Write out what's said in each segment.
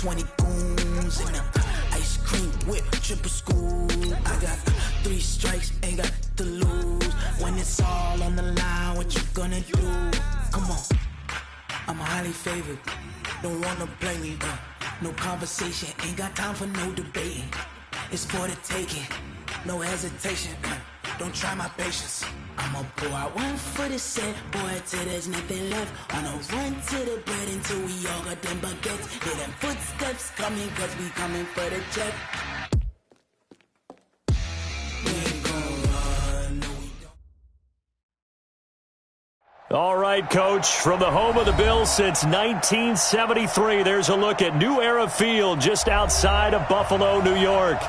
20 goons in the ice cream whip, triple scoop. I got 3 strikes, ain't got to lose. When it's all on the line, what you gonna do? Come on, I'm highly favored. Don't wanna play me, no conversation, ain't got time for no debating. It's for the taking, no hesitation. Don't try my patience. I'ma pour out one for the set, boy, till there's nothing left. On a run to the bread until we all got them baguettes. Hear them footsteps coming, cause we coming for the check. We ain't gon' run, no we don't. All right, Coach, from the home of the Bills since 1973, there's a look at New Era Field just outside of Buffalo, New York.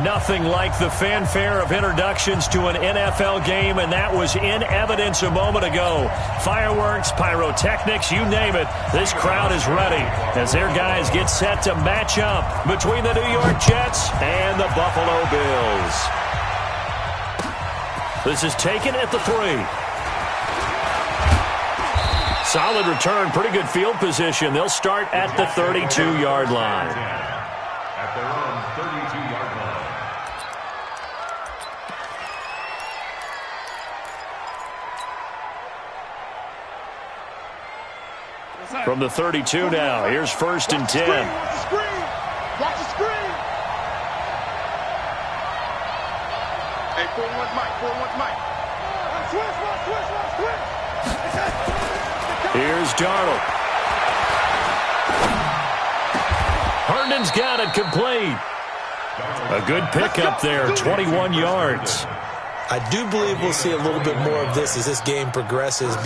Nothing like the fanfare of introductions to an NFL game, and that was in evidence a moment ago. Fireworks, pyrotechnics, you name it. This crowd is ready as their guys get set to match up between the New York Jets and the Buffalo Bills. This is taken at the 3. Solid return, pretty good field position. They'll start at the 32-yard line. At their own 32-yard line. From the 32 now, here's 1st and 10. Watch the screen. Watch the screen. Hey, 4-1's Mike. 4-1's Mike. Switch. Here's Darnold. Herndon's got it complete. A good pickup there, 21 yards. I do believe we'll see a little bit more of this as this game progresses.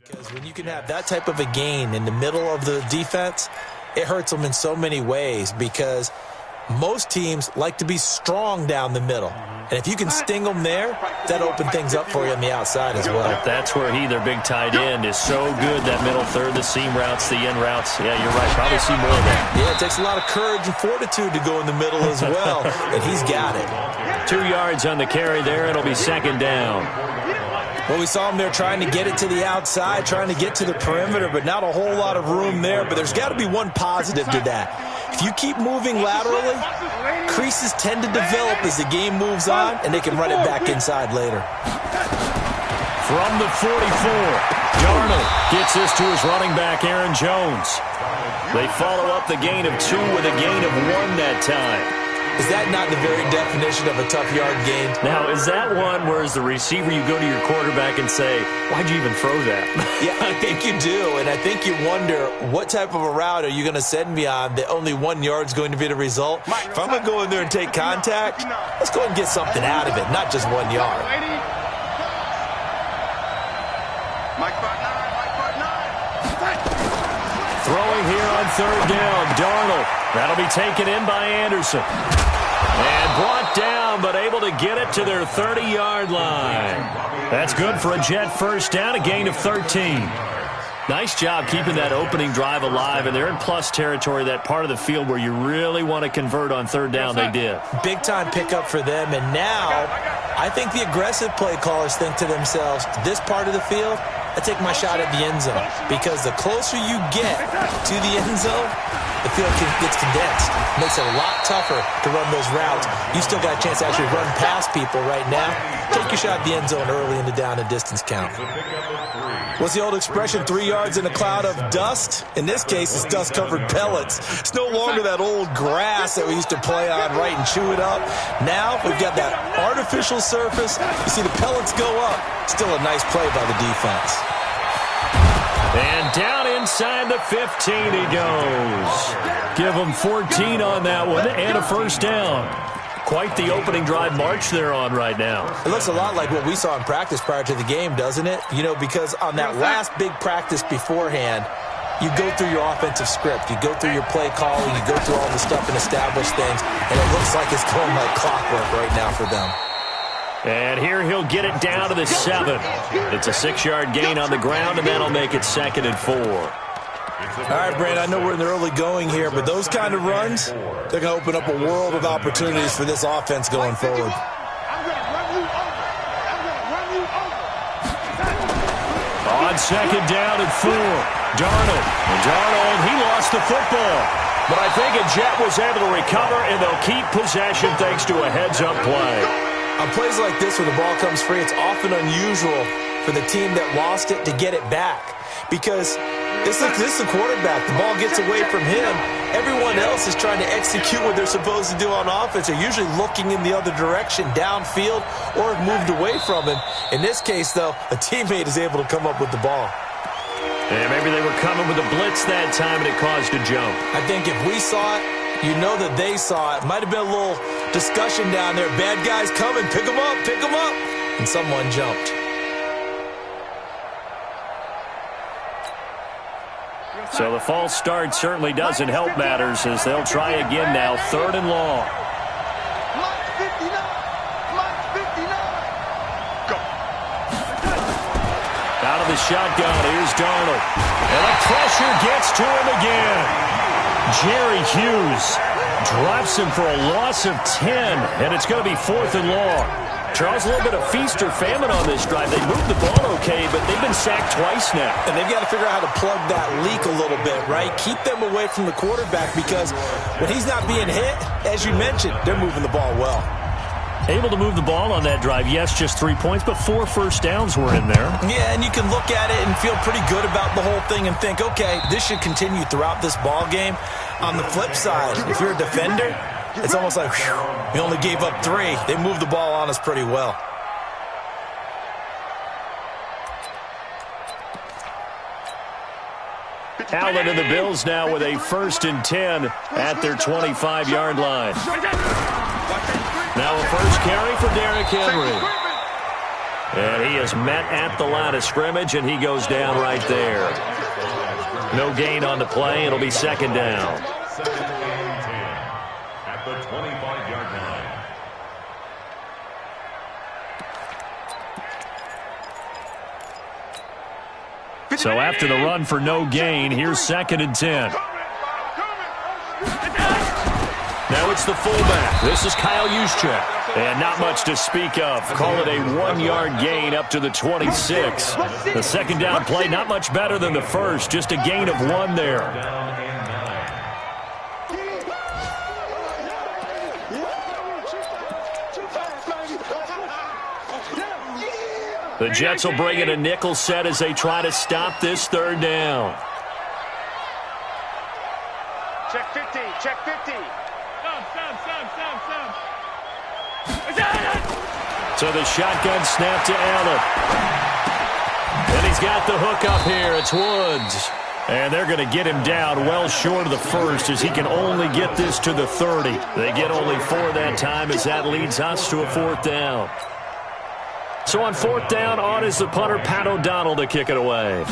Because when you can have that type of a gain in the middle of the defense, it hurts them in so many ways because most teams like to be strong down the middle. And if you can sting them there, that opens things up for you on the outside as well. That's where their big tight end, is so good, that middle third, the seam routes, the in routes. Yeah, you're right. Probably see more of that. Yeah, it takes a lot of courage and fortitude to go in the middle as well, and he's got it. 2 yards on the carry there. It'll be 2nd down. Well, we saw him there trying to get it to the outside, trying to get to the perimeter, but not a whole lot of room there. But there's got to be one positive to that. If you keep moving laterally, creases tend to develop as the game moves on, and they can run it back inside later. From the 44, Darnold gets this to his running back, Aaron Jones. They follow up the gain of 2 with a gain of 1 that time. Is that not the very definition of a tough yard gain? Now, is that one where as the receiver you go to your quarterback and say, why'd you even throw that? Yeah, I think you do, and I think you wonder what type of a route are you going to send me on that only 1 yard's going to be the result? If I'm going to go in there and take contact, let's go and get something out of it, not just 1 yard. Throwing here on 3rd down, Darnold. That'll be taken in by Anderson. And brought down, but able to get it to their 30-yard line. That's good for a Jet 1st down, a gain of 13. Nice job keeping that opening drive alive, and they're in plus territory, that part of the field where you really want to convert on 3rd down. They did. Big-time pickup for them, and now I think the aggressive play callers think to themselves, this part of the field, I take my shot at the end zone, because the closer you get to the end zone, the field gets condensed. Makes it a lot tougher to run those routes. You still got a chance to actually run past people right now. Take your shot at the end zone early in the down and distance count. What's the old expression, 3 yards in a cloud of dust? In this case, it's dust-covered pellets. It's no longer that old grass that we used to play on, right, and chew it up. Now we've got that artificial surface. You see the pellets go up. Still a nice play by the defense. And down inside the 15 he goes. Give him 14 on that one and a first down. Quite the opening drive march they're on right now. It looks a lot like what we saw in practice prior to the game, doesn't it? You know, because on that last big practice beforehand, you go through your offensive script. You go through your play calling. You go through all the stuff and establish things. And it looks like it's going like clockwork right now for them. And here he'll get it down to the 7. It's a 6-yard gain on the ground, and that'll make it 2nd and 4. All right, Brandon, I know we're in the early going here, but those kind of runs, they're going to open up a world of opportunities for this offense going forward. I'm going to run you over. I'm going to run you over. On 2nd down and 4, Darnold. And Darnold, he lost the football. But I think a Jet was able to recover, and they'll keep possession thanks to a heads-up play. On plays like this where the ball comes free, it's often unusual for the team that lost it to get it back. Because this is the quarterback. The ball gets away from him. Everyone else is trying to execute what they're supposed to do on offense. They're usually looking in the other direction, downfield, or have moved away from him. In this case, though, a teammate is able to come up with the ball. And maybe they were coming with a blitz that time, and it caused a jump. I think if we saw it, you know that they saw it. Might have been a little discussion down there. Bad guys coming. Pick them up. Pick them up. And someone jumped. So the false start certainly doesn't help matters as they'll try again now. 3rd and long. Mark 59. Mark 59. Go. Out of the shotgun, here's Darnold. And the pressure gets to him again. Jerry Hughes drops him for a loss of 10, and it's going to be 4th and long. Charles, a little bit of feast or famine on this drive. They moved the ball okay, but they've been sacked twice now. And they've got to figure out how to plug that leak a little bit, right? Keep them away from the quarterback because when he's not being hit, as you mentioned, they're moving the ball well. Able to move the ball on that drive. Yes, just 3 points, but 4 first downs were in there. Yeah, and you can look at it and feel pretty good about the whole thing and think, okay, this should continue throughout this ball game. On the flip side, if you're a defender, it's almost like, whew, we only gave up 3. They moved the ball on us pretty well. Allen and the Bills now with a 1st and 10 at their 25-yard line. Now a first carry for Derrick Henry. And he is met at the line of scrimmage, and he goes down right there. No gain on the play. It'll be 2nd down. 2nd and 10 at the 25-yard line. So after the run for no gain, here's 2nd and 10. Now it's the fullback. This is Kyle Juszczyk. And not much to speak of. Call it a 1-yard gain up to the 26. The 2nd down play, not much better than the first. Just a gain of 1 there. The Jets will bring in a nickel set as they try to stop this 3rd down. Check 50. Check 50. So the shotgun snap to Allen. And he's got the hook up here. It's Woods. And they're going to get him down well short of the first as he can only get this to the 30. They get only 4 that time as that leads us to a 4th down. So on 4th down, on is the punter, Pat O'Donnell, to kick it away.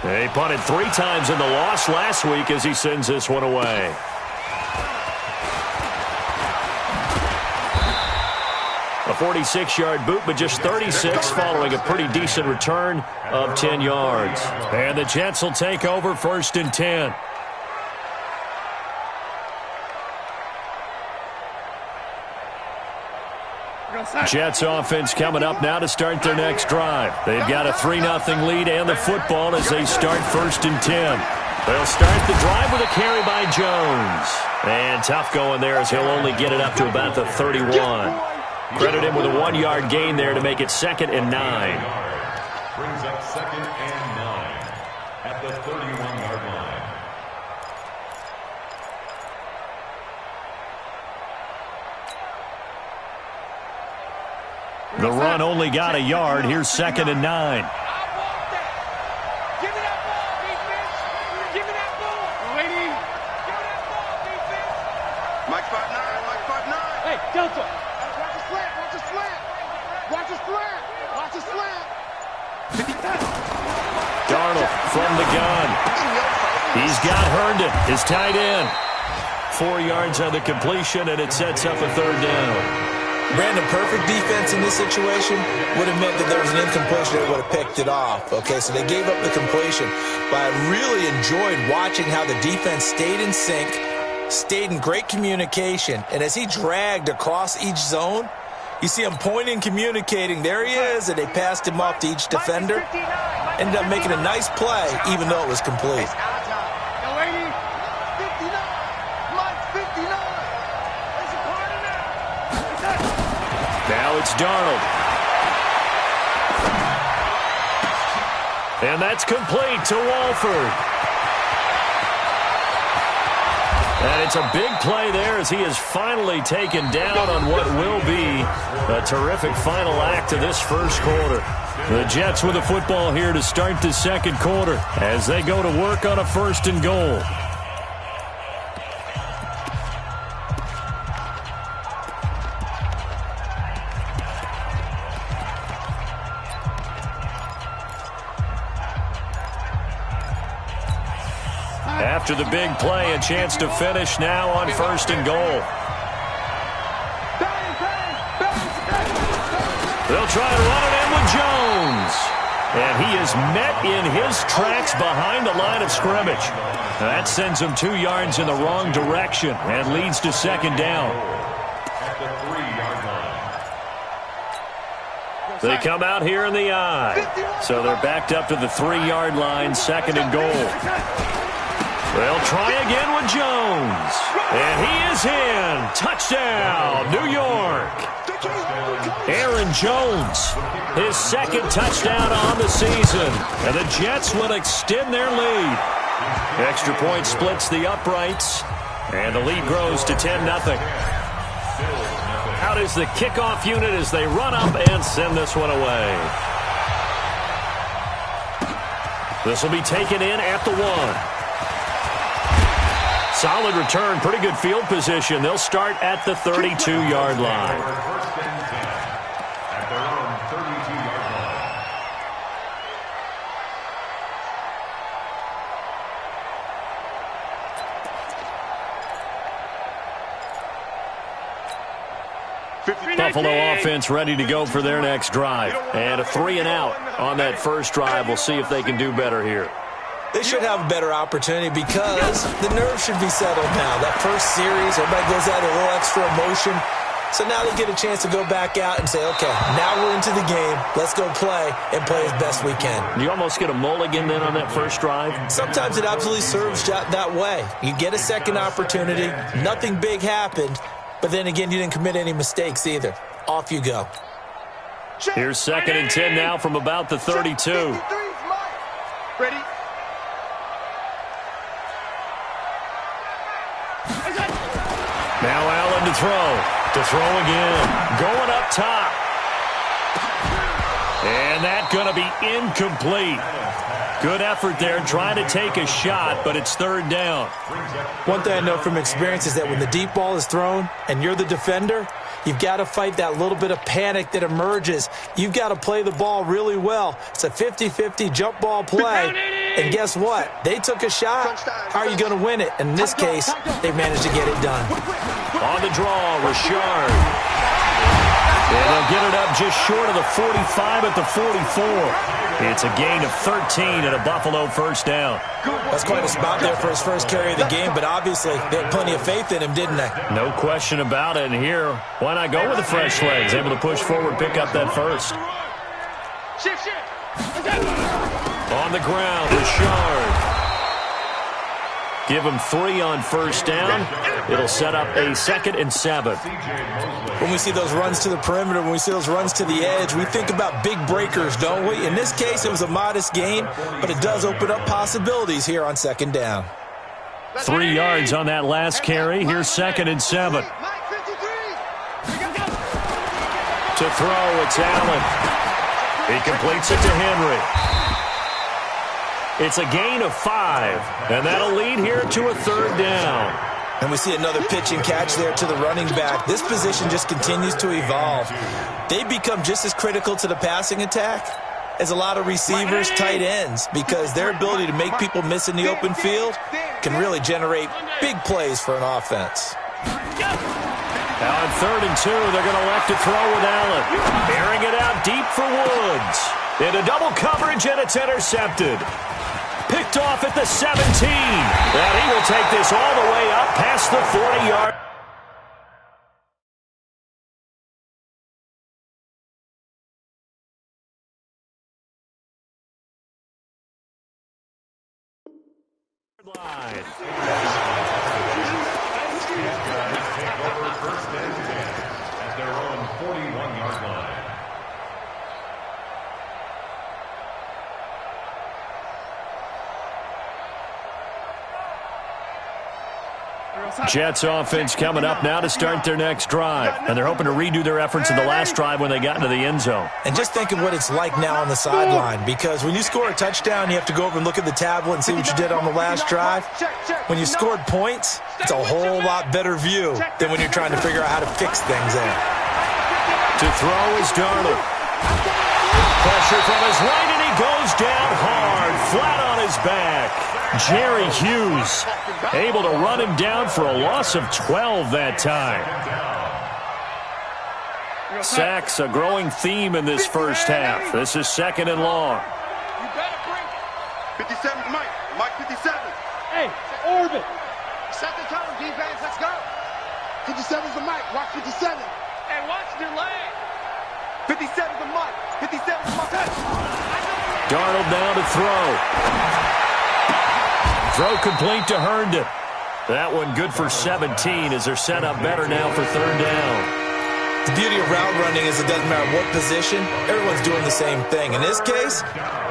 He punted 3 times in the loss last week as he sends this one away. A 46-yard boot, but just 36 following a pretty decent return of 10 yards. And the Jets will take over 1st and 10. Jets offense coming up now to start their next drive. They've got a 3-0 lead and the football as they start 1st and 10. They'll start the drive with a carry by Jones. And tough going there as he'll only get it up to about the 31. Credit him with a 1-yard gain there to make it 2nd and 9. Brings up 2nd and 9 at the 31-yard line. The run only got a yard. Here's 2nd and 9. Delta. Watch the slant. Watch the slant. Watch the slant. Watch the slant. Darnold from the gun. He's got Herndon, his tight end. 4 yards on the completion, and it sets up a 3rd down. Brandon, perfect defense in this situation would have meant that there was an incompletion that would have picked it off. Okay, so they gave up the completion. But I really enjoyed watching how the defense stayed in sync, stayed in great communication, and as he dragged across each zone, you see him pointing, communicating. There he is, and they passed him off to each defender. Ended up making a nice play, even though it was complete. Now it's Darnold. And that's complete to Walford. And it's a big play there as he is finally taken down on what will be a terrific final act of this first quarter. The Jets with the football here to start the second quarter as they go to work on a 1st and goal. After the big play, a chance to finish now on 1st and goal. They'll try to run it in with Jones. And he is met in his tracks behind the line of scrimmage. That sends him 2 yards in the wrong direction and leads to 2nd down. At the 3-yard line. They come out here in the I. So they're backed up to the 3-yard line, 2nd and goal. They'll try again with Jones. And he is in. Touchdown, New York. Aaron Jones, his 2nd touchdown on the season. And the Jets will extend their lead. Extra point splits the uprights. And the lead grows to 10-0. Out is the kickoff unit as they run up and send this one away. This will be taken in at the 1. Solid return, pretty good field position. They'll start at the 32-yard line. At their own 32-yard line. Buffalo offense ready to go for their next drive. And a 3-and-out on that first drive. We'll see if they can do better here. They should have a better opportunity because the nerves should be settled now. That first series, everybody goes out with a little extra emotion. So now they get a chance to go back out and say, okay, now we're into the game. Let's go play and play as best we can. You almost get a mulligan then on that first drive? Sometimes it absolutely serves that way. You get a second opportunity. Nothing big happened. But then again, you didn't commit any mistakes either. Off you go. Here's 2nd and 10 now from about the 32. Ready? Now Allen to throw. To throw again. Going up top. And that's going to be incomplete. Good effort there trying to take a shot, but it's 3rd down. One thing I know from experience is that when the deep ball is thrown and you're the defender, you've got to fight that little bit of panic that emerges. You've got to play the ball really well. It's a 50-50 jump ball play. And guess what? They took a shot. How are you going to win it? And in this case, they managed to get it done. On the draw, Richard. And they'll get it up just short of the 45 at the 44. It's a gain of 13 and a Buffalo 1st down. That's quite a spot there for his first carry of the game, but obviously they had plenty of faith in him, didn't they? No question about it. And here, why not go with the fresh legs? Able to push forward, pick up that first. On the ground, Richard. Give him 3 on first down. It'll set up a 2nd and 7. When we see those runs to the perimeter, when we see those runs to the edge, we think about big breakers, don't we? In this case, it was a modest gain, but it does open up possibilities here on 2nd down. 3 yards on that last carry. Here's 2nd and 7. To throw, it's Allen. He completes it to Henry. It's a gain of 5, and that'll lead here to a 3rd down. And we see another pitch and catch there to the running back. This position just continues to evolve. They become just as critical to the passing attack as a lot of receivers, tight ends, because their ability to make people miss in the open field can really generate big plays for an offense. Now on 3rd and 2, they're going to elect to throw with Allen. Airing it out deep for Woods. Into double coverage, and it's intercepted. Picked off at the 17. And he will take this all the way up past the 40-yard. Line. Take over 1st and 10 at their own 41-yard line. Jets offense coming up now to start their next drive. And they're hoping to redo their efforts in the last drive when they got into the end zone. And just think of what it's like now on the sideline, because when you score a touchdown, you have to go over and look at the tablet and see what you did on the last drive. When you scored points, it's a whole lot better view than when you're trying to figure out how to fix things there. To throw is Darnold. Pressure from his right, and he goes down hard, flat on his back. Jerry Hughes able to run him down for a loss of 12 that time. Sacks, a growing theme in this first half. This is 2nd and long. You better bring it. 57's Mike. Mike 57. Hey, orbit. Set the tone, defense. Let's go. 57's the Mike. Watch 57. Hey, watch your leg. 57's the Mike. 57's the Mike. Darnold now to throw. Throw complete to Herndon. That one good for 17 as they're set up better now for 3rd down. The beauty of route running is it doesn't matter what position, everyone's doing the same thing. In this case,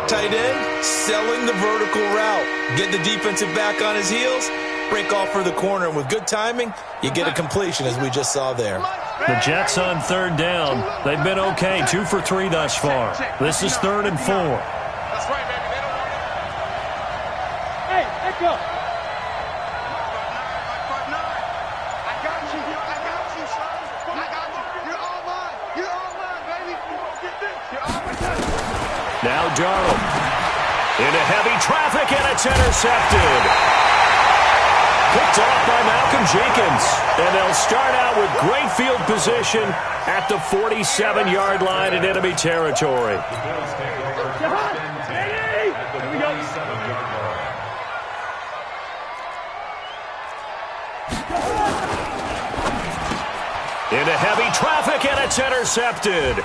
tight end, selling the vertical route. Get the defensive back on his heels, break off for the corner, and with good timing, you get a completion as we just saw there. The Jets on 3rd down. They've been okay, 2 for 3 thus far. This is 3rd and 4. That's right, baby. They don't want it. Hey, let go. I got you. I got you, son. I got you. You're all mine. You're all mine, baby. You're all mine. Now Darnold into heavy traffic, and it's intercepted. Picked off by Malcolm Jenkins. And they'll start out with great field position at the 47-yard line in enemy territory. The Bills take over 1st and 10 at the 47-yard line. Into heavy traffic, and it's intercepted.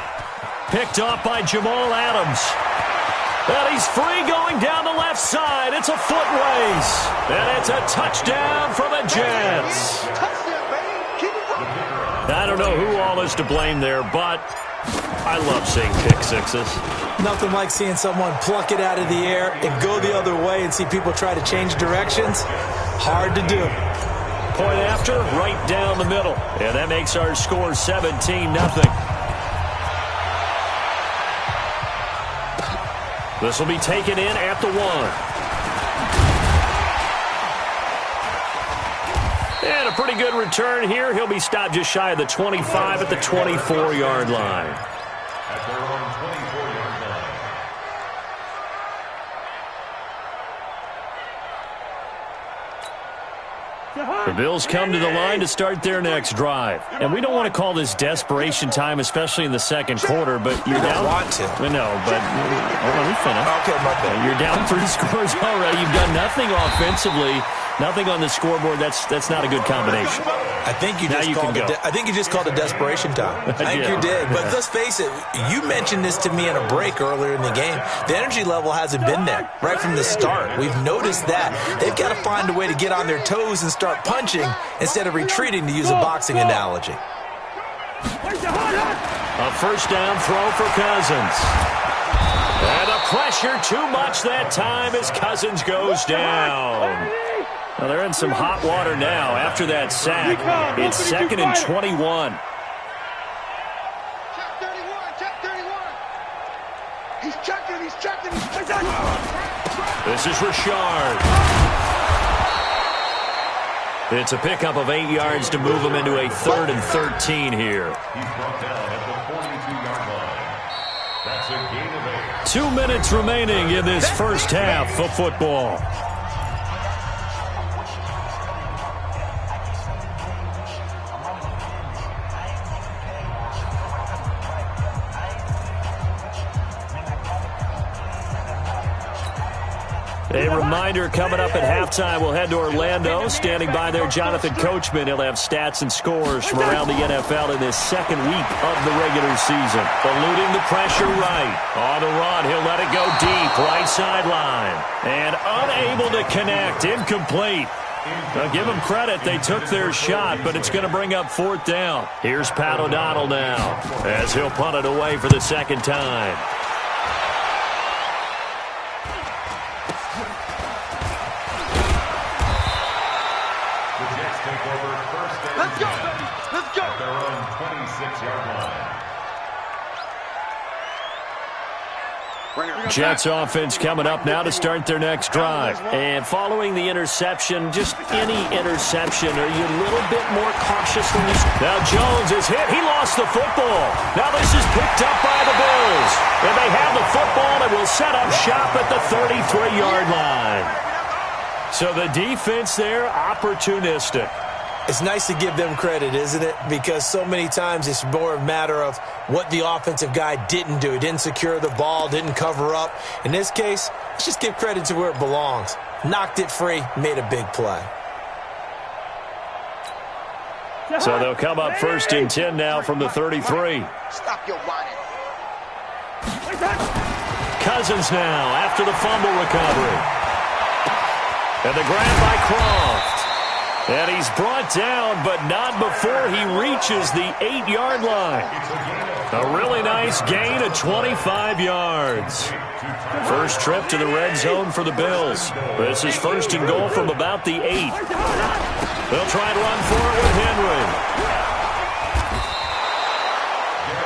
Picked off by Jamal Adams. And he's free going down the left side. It's a foot race. And it's a touchdown for the Jets. I don't know who all is to blame there, but I love seeing pick sixes. Nothing like seeing someone pluck it out of the air and go the other way and see people try to change directions. Hard to do. Point after, right down the middle. And that makes our score 17-0. This will be taken in at the 1. And a pretty good return here. He'll be stopped just shy of the 25 at the 24-yard line. At their own 24-yard line. The Bills come to the line to start their next drive. And we don't want to call this desperation time, especially in the second quarter, but you're down. Want to. No, but let me finish. Okay, my bad. You're down 3 scores already. You've done nothing offensively. Nothing on the scoreboard. That's not a good combination. I think you just called a desperation time. I think you did. But let's face it, you mentioned this to me in a break earlier in the game. The energy level hasn't been there right from the start. We've noticed that. They've got to find a way to get on their toes and start punching instead of retreating, to use a boxing analogy. A first down throw for Cousins. And the pressure too much that time as Cousins goes down. Well, they're in some hot water now after that sack. It's 2nd and 21. He's checking. This is Richard. It's a pickup of 8 yards to move him into a 3rd and 13 here. He's brought down at the 42-yard line. That's a gain of 8. 2 minutes remaining in this first half of football. A reminder coming up at halftime. We'll head to Orlando. Standing by there, Jonathan Coachman. He'll have stats and scores from around the NFL in this second week of the regular season. Eluding the pressure right. On the run, he'll let it go deep. Right sideline. And unable to connect. Incomplete. Now, give them credit. They took their shot, but it's going to bring up 4th down. Here's Pat O'Donnell now as he'll punt it away for the second time. Jets offense coming up now to start their next drive. And following the interception, just any interception, are you a little bit more cautious when you... Now Jones is hit. He lost the football. Now this is picked up by the Bills. And they have the football and will set up shop at the 33-yard line. So the defense there, opportunistic. It's nice to give them credit, isn't it? Because so many times it's more a matter of what the offensive guy didn't do. He didn't secure the ball, didn't cover up. In this case, let's just give credit to where it belongs. Knocked it free, made a big play. So they'll come up 1st and 10 now from the 33. Stop your whining. Cousins now after the fumble recovery. And the grab by Croft. And he's brought down, but not before he reaches the 8-yard line. A really nice gain of 25 yards. First trip to the red zone for the Bills. This is 1st and goal from about the 8. They'll try and run for it with Henry.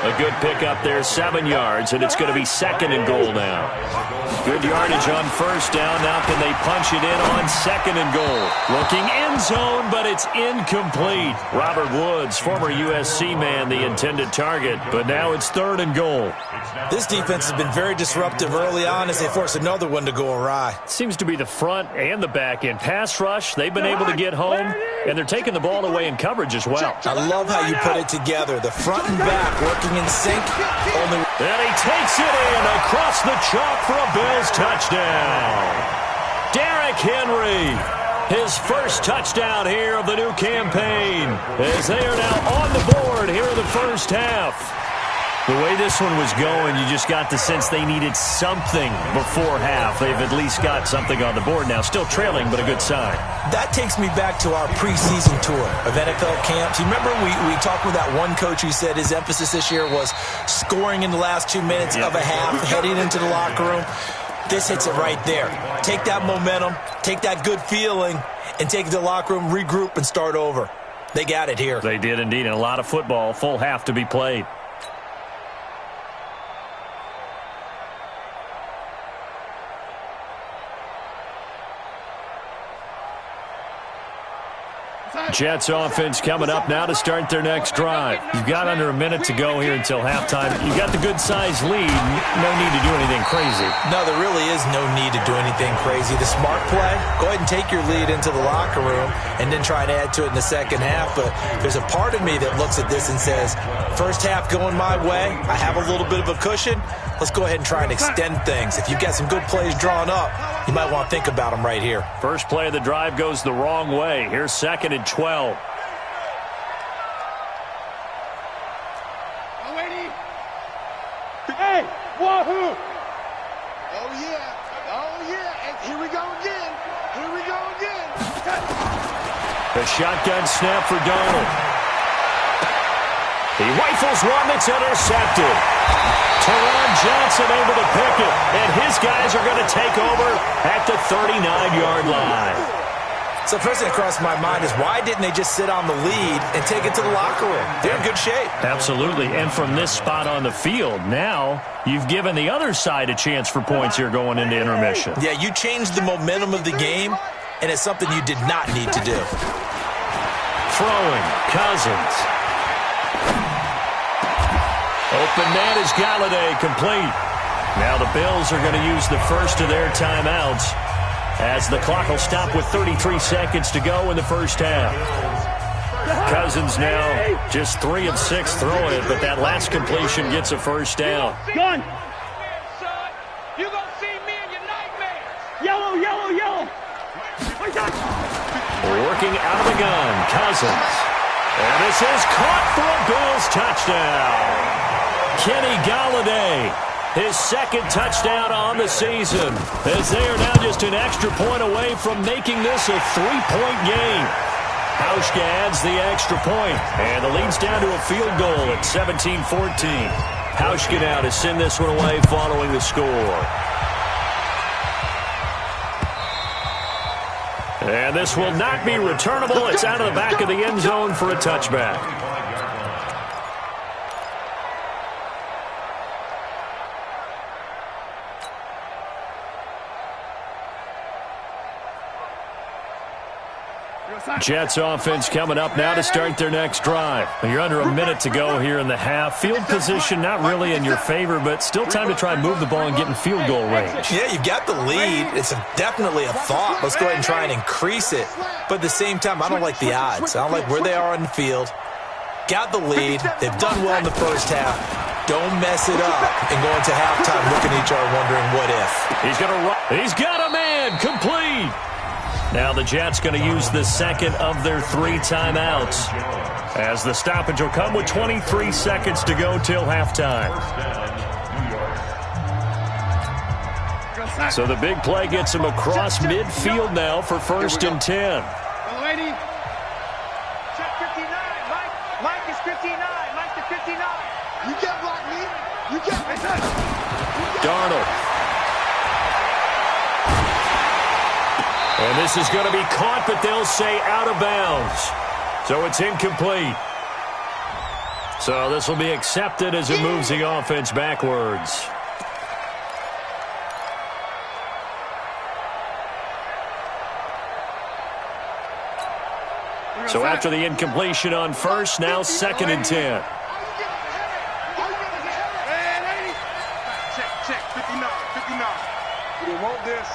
A good pickup there, 7 yards, and it's going to be 2nd and goal now. Good yardage on 1st down. Now can they punch it in on 2nd and goal? Looking end zone, but it's incomplete. Robert Woods, former USC man, the intended target, but now it's 3rd and goal. This defense has been very disruptive early on as they force another one to go awry. Seems to be the front and the back end. Pass rush, they've been able to get home, and they're taking the ball away in coverage as well. I love how you put it together. The front and back working in sync. And he takes it in across the chalk for a Bills touchdown. Derrick Henry, his first touchdown here of the new campaign, as they are now on the board here in the first half. The way this one was going, you just got the sense they needed something before half. They've at least got something on the board now. Still trailing, but a good sign. That takes me back to our preseason tour of NFL camps. You remember we talked with that one coach who said his emphasis this year was scoring in the last 2 minutes of a half, heading into the locker room. This hits it right there. Take that momentum, take that good feeling, and take it to the locker room, regroup, and start over. They got it here. They did indeed, and a lot of football, full half to be played. Jets offense coming up now to start their next drive. You've got under a minute to go here until halftime. You've got the good-sized lead. No need to do anything crazy. No, there really is no need to do anything crazy. The smart play, go ahead and take your lead into the locker room and then try and add to it in the second half. But there's a part of me that looks at this and says, first half going my way, I have a little bit of a cushion. Let's go ahead and try and extend things. If you've got some good plays drawn up, You might want to think about them right here. First play of the drive goes the wrong way. Here's 2nd and 12. Hey, wahoo! Oh, yeah. Oh, yeah. And here we go again. Here we go again. The shotgun snap for Donald. He rifles one that's intercepted. Teron Johnson able to pick it, and his guys are going to take over at the 39-yard line. So first thing that crossed my mind is why didn't they just sit on the lead and take it to the locker room? They're in good shape. Absolutely, and from this spot on the field, now you've given the other side a chance for points here going into intermission. Yeah, you changed the momentum of the game, and it's something you did not need to do. Throwing, Cousins. Open man is Galladay, complete. Now the Bills are going to use the first of their timeouts as the clock will stop with 33 seconds to go in the first half. Cousins now just 3 of 6 throwing it, but that last completion gets a first down. Gun! You gonna see me in your nightmares! Yellow, yellow, yellow! Working out of the gun, Cousins. And this is caught for a Bills touchdown. Kenny Galladay, his 2nd touchdown on the season, as they are now just an extra point away from making this a 3-point game. Hauschka adds the extra point, and the lead's down to a field goal at 17-14. Hauschka now to send this one away following the score. And this will not be returnable. It's out of the back of the end zone for a touchback. Jets offense coming up now to start their next drive. You're under a minute to go here in the half. Field position not really in your favor, but still time to try and move the ball and get in field goal range. Yeah, you've got the lead. It's definitely a thought. Let's go ahead and try and increase it. But at the same time, I don't like the odds. I don't like where they are on the field. Got the lead. They've done well in the first half. Don't mess it up and go into halftime looking at each other wondering what if. He's got a man complete. Now the Jets going to use the 2nd of their 3 timeouts as the stoppage will come with 23 seconds to go till halftime. So the big play gets him across midfield now for 1st and 10. Check 59, Mike. Mike is 59. Mike to 59. You can't block me. You can't. Darnold. And this is going to be caught, but they'll say out of bounds. So it's incomplete. So this will be accepted as it moves the offense backwards. So after the incompletion on first, now 2nd and 10. Check, 59. We didn't want this.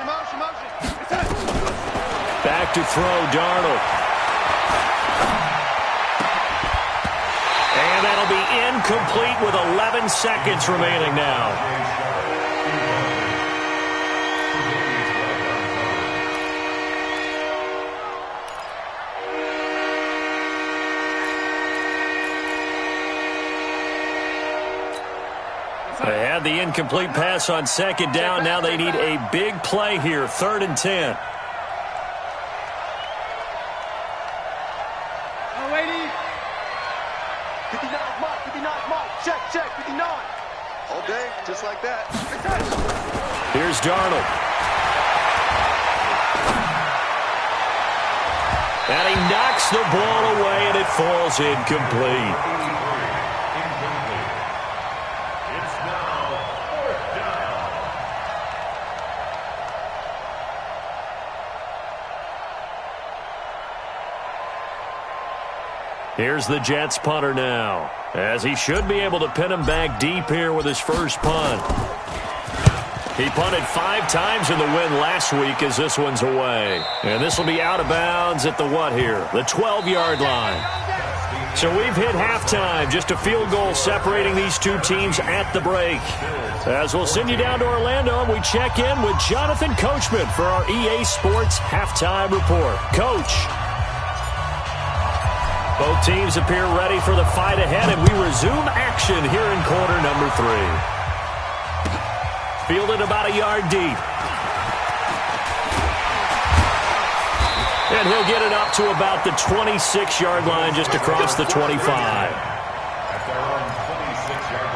Motion. Back to throw, Darnold. And that'll be incomplete with 11 seconds remaining now. They had the incomplete pass on 2nd down. Now they need a big play here, 3rd and 10. Oh, 80. 59, Mike. Check, 59. All day, just like that. Here's Darnold. And he knocks the ball away, and it falls incomplete. Here's the Jets punter now, as he should be able to pin him back deep here with his first punt. He punted 5 times in the win last week as this one's away. And this will be out of bounds at the what here? The 12-yard line. So we've hit halftime. Just a field goal separating these two teams at the break. As we'll send you down to Orlando, and we check in with Jonathan Coachman for our EA Sports Halftime Report. Coach. Both teams appear ready for the fight ahead, and we resume action here in quarter number 3. Fielded about a yard deep. And he'll get it up to about the 26-yard line, just across the 25. At their own 26-yard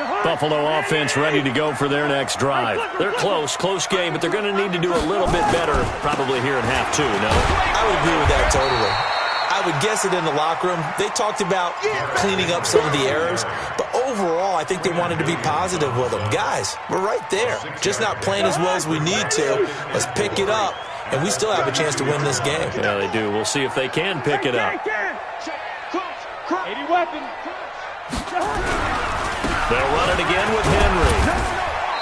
line. Buffalo offense ready to go for their next drive. They're close game, but they're going to need to do a little bit better probably here in half 2, no? I would agree with that totally. I would guess it in the locker room. They talked about cleaning up some of the errors, but overall, I think they wanted to be positive with them. Guys, we're right there. Just not playing as well as we need to. Let's pick it up, and we still have a chance to win this game. Yeah, they do. We'll see if they can pick it up. 80 weapon. They'll run it again with Henry.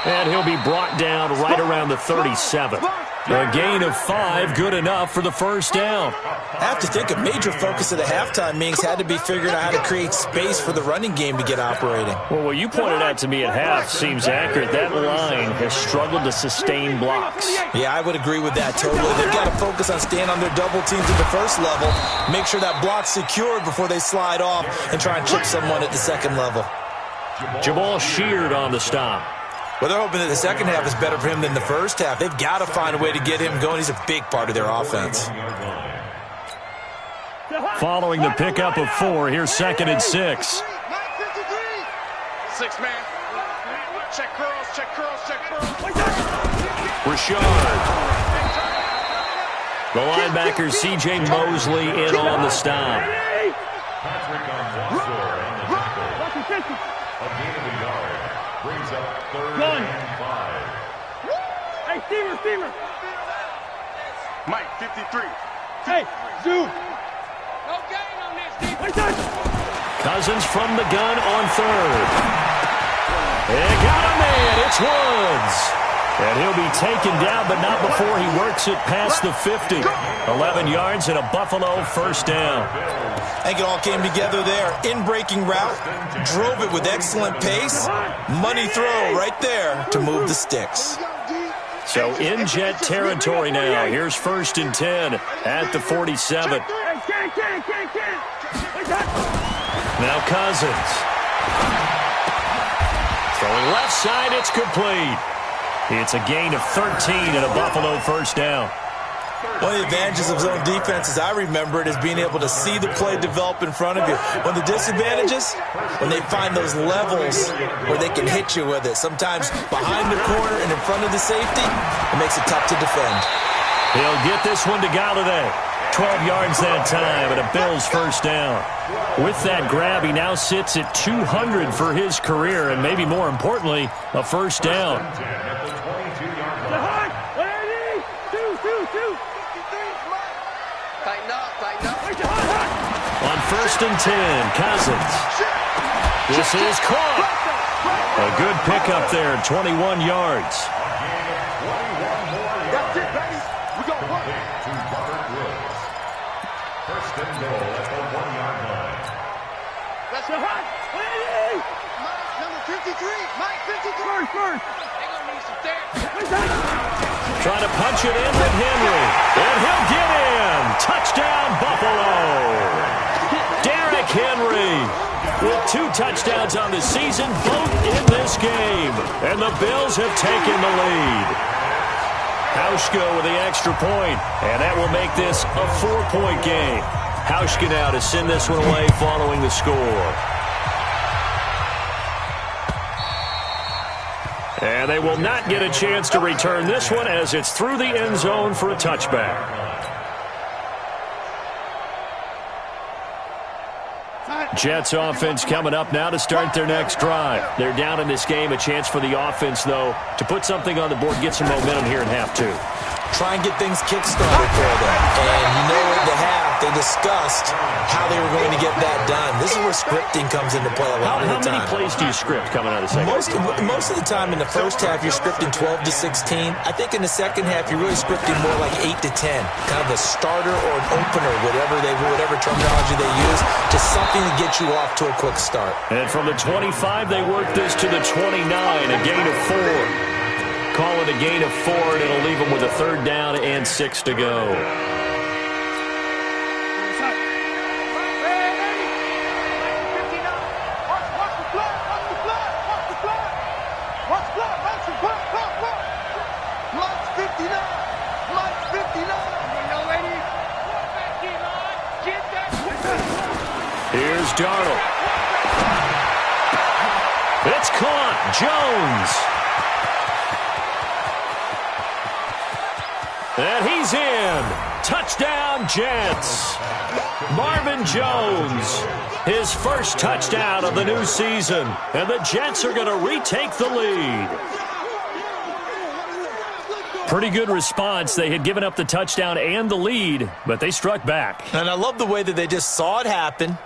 And he'll be brought down right around the 37. A gain of 5, good enough for the first down. I have to think a major focus of the halftime meetings had to be figuring out how to create space for the running game to get operating. Well, what you pointed out to me at half seems accurate. That line has struggled to sustain blocks. Yeah, I would agree with that totally. They've got to focus on staying on their double teams at the first level, make sure that block's secured before they slide off and try and chip someone at the second level. Jamal Sheard on the stop. Well, they're hoping that the second half is better for him than the first half. They've got to find a way to get him going. He's a big part of their offense. Following the pickup of 4, here's 2nd and 6. 6 man. Check curls, check curls, check curls. Rashard. The linebacker, C.J. Mosley, in on the stop. Patrick on the tackle. A gain of a yard. Brings up 3rd and 5. Hey, Steamer. Mike, 53. Hey, Zoo. No gain on this defense. Cousins from the gun on 3rd. They got a man. It's Woods. And he'll be taken down, but not before he works it past the 50. 11 yards and a Buffalo first down. I think it all came together there. In-breaking route, drove it with excellent pace. Money throw right there to move the sticks. So in jet territory now. Here's 1st and 10 at the 47. Now Cousins. Throwing left side, it's complete. It's a gain of 13 and a Buffalo first down. One of the advantages of zone defense, as I remember it, is being able to see the play develop in front of you. One of the disadvantages, when they find those levels where they can hit you with it. Sometimes behind the corner and in front of the safety, it makes it tough to defend. He'll get this one to Galladay. 12 yards that time and a Bills first down. With that grab, he now sits at 200 for his career and maybe more importantly, a first down. On 1st and 10, Cousins. This is caught. A good pickup there, 21 yards. That's it, baby. We go to Robert Woods. 1st and goal at the 1-yard line. Let's go. Mike, number 53. Mike, 53. First. They're going to need some therapy. Trying to punch it in with Henry. And he'll get in. Touchdown, Buffalo. Derrick Henry with 2 touchdowns on the season, both in this game. And the Bills have taken the lead. Hauschka with the extra point, and that will make this a 4-point game. Hauschka now to send this one away following the score. And they will not get a chance to return this one as it's through the end zone for a touchback. Jets offense coming up now to start their next drive. They're down in this game. A chance for the offense, though, to put something on the board, get some momentum here in half 2. Try and get things kick-started for them. And you know at the half, they discussed how they were going to get that done. This is where scripting comes into play a lot of the time. How many plays do you script coming out of the second half? Most of the time in the first half, you're scripting 12 to 16. I think in the second half, you're really scripting more like 8 to 10. Kind of a starter or an opener, whatever terminology they use, just something to get you off to a quick start. And from the 25, they work this to the 29, a gain of 4. Call it a gain of 4, and it'll leave them with a 3rd down and 6 to go. Here's Darnold. It's caught. Jones. And he's in. Touchdown, Jets. Marvin Jones, his first touchdown of the new season. And the Jets are going to retake the lead. Pretty good response. They had given up the touchdown and the lead, but they struck back. And I love the way that they just saw it happen,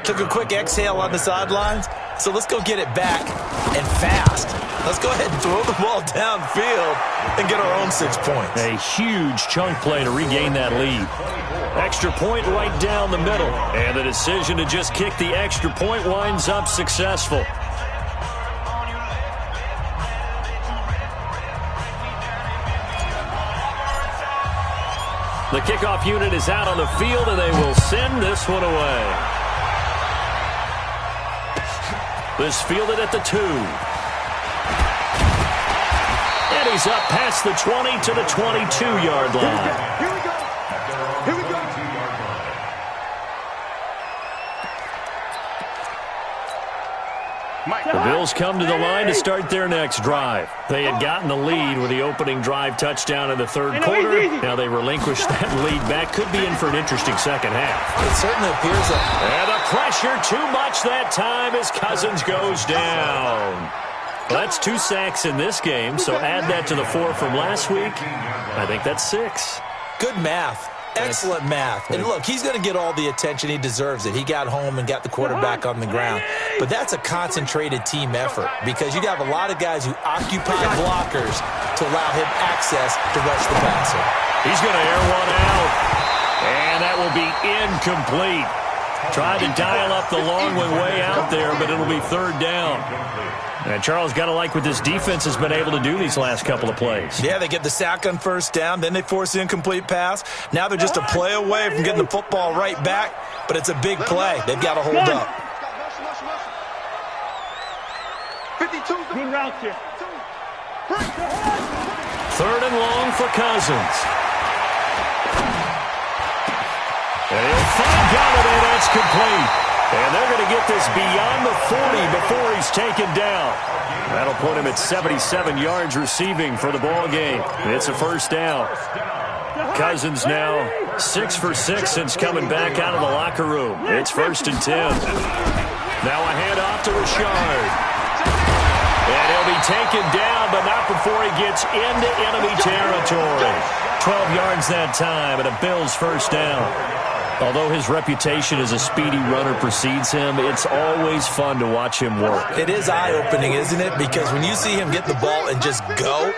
took a quick exhale on the sidelines. So let's go get it back and fast. Let's go ahead and throw the ball downfield and get our own 6 points. A huge chunk play to regain that lead. Extra point right down the middle. And the decision to just kick the extra point winds up successful. The kickoff unit is out on the field, and they will send this one away. This fielded at the 2. And he's up past the 20 to the 22-yard line. Here we go. Here we go. The Bills come to the line to start their next drive. They had gotten the lead with the opening drive touchdown in the 3rd quarter. Now they relinquish that lead back. Could be in for an interesting second half. It certainly appears that. And the pressure too much that time as Cousins goes down. Well, that's 2 sacks in this game, so add that to the 4 from last week. I think that's 6. Good math. Excellent math. And look, he's going to get all the attention. He deserves it. He got home and got the quarterback on the ground. But that's a concentrated team effort because you have a lot of guys who occupy blockers to allow him access to rush the passer. He's going to air one out. And that will be incomplete. Tried to dial up the long one way out there, but it'll be 3rd down. And Charles, got to like what this defense has been able to do these last couple of plays. Yeah, they get the sack on 1st down, then they force the incomplete pass. Now they're just a play away from getting the football right back, but it's a big play. They've got to hold up. 52. Good route here. 3rd and long for Cousins. And he'll got it, and that's complete. And they're going to get this beyond the 40 before he's taken down. That'll put him at 77 yards receiving for the ball game. It's a 1st down. Cousins now 6 for 6 since coming back out of the locker room. It's 1st and 10. Now a handoff to Richard. And he'll be taken down, but not before he gets into enemy territory. 12 yards that time, and a Bills 1st down. Although his reputation as a speedy runner precedes him, it's always fun to watch him work. It is eye-opening, isn't it? Because when you see him get the ball and just go,